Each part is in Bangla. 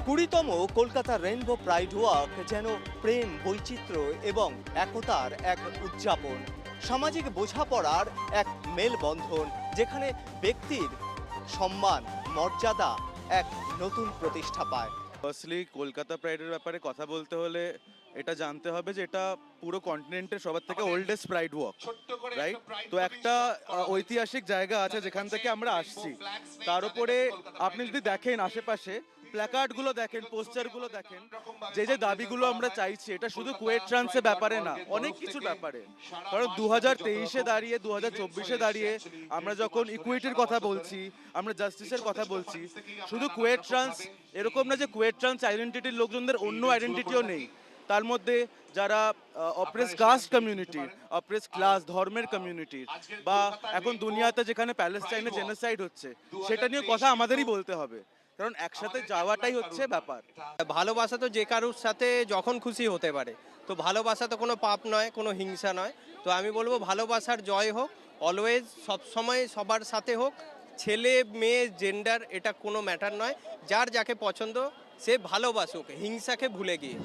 কুড়িতম কলকাতা রেইনবো প্রাইড ওয়াক যেন প্রেম, বৈচিত্র্য এবং একতার এক উদযাপন, সামাজিক বোঝাপড়ার এক মেলবন্ধন, যেখানে ব্যক্তির সম্মান, মর্যাদা এক নতুন প্রতিষ্ঠা পায়। ফার্স্টলি কলকাতা প্রাইডের ব্যাপারে কথা বলতে হলে এটা জানতে হবে যে এটা পুরো কন্টিনেন্টের সবার থেকে ওল্ডেস্ট প্রাইড ওয়াক, রাইট? তো একটা ঐতিহাসিক জায়গা আছে যেখান থেকে আমরা আসছি। তার উপরে আপনি যদি দেখেন আশেপাশে প্ল্যাকার্ডগুলো দেখেন, পোস্টারগুলো দেখেন, যে যে দাবিগুলো আমরা চাইছি, এটা শুধু কুয়েট ট্রান্সের ব্যাপারে না, অনেক কিছুর ব্যাপারে। কারণ 2023-এ দাঁড়িয়ে, 2024-এ দাঁড়িয়ে আমরা যখন ইকুইটির কথা বলছি, আমরা জাস্টিসের কথা বলছি, শুধু কুয়েট ট্রান্স এরকম না যে কুয়েট ট্রান্স আইডেন্টিটির লোকজনদের অন্য আইডেন্টিটিও নেই। তার মধ্যে যারা অপ্রেস কাস্ট কমিউনিটির, অপ্রেস ক্লাস, ধর্মের কমিউনিটির, বা এখন দুনিয়াতে যেখানে প্যালেস্টাইনে জেনোসাইড হচ্ছে, সেটা নিয়ে কথা আমাদেরই বলতে হবে, কারণ একসাথে যাওয়াটাই হচ্ছে ব্যাপার। ভালোবাসা তো যে কারোর সাথে যখন খুশি হতে পারে, তো ভালোবাসা তো কোনো পাপ নয়, কোনো হিংসা নয়। তো আমি বলবো ভালোবাসার জয় হোক, অলওয়েজ, সবসময় সবার সাথে হোক। ছেলে মেয়ে জেন্ডার এটা কোনো ম্যাটার নয়, যার যাকে পছন্দ সে ভালোবাসুক হিংসাকে ভুলে গিয়ে।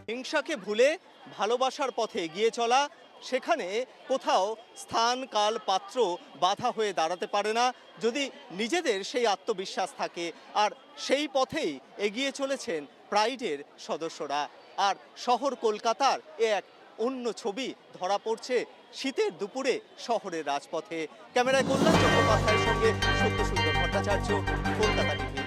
হিংসাকে ভুলে ভালোবাসার পথে এগিয়ে চলা, সেখানে কোথাও স্থান, কাল, পাত্র বাধা হয়ে দাঁড়াতে পারে না, যদি নিজেদের সেই আত্মবিশ্বাস থাকে। আর সেই পথেই এগিয়ে চলেছেন প্রাইডের সদস্যরা। আর শহর কলকাতার এক অন্য ছবি ধরা পড়ছে শীতের দুপুরে শহরের রাজপথে। ক্যামেরায় কল্যাণ চট্টোপাধ্যায়ের সঙ্গে সত্যসুন্দর ভট্টাচার্য, কলকাতা টিভি।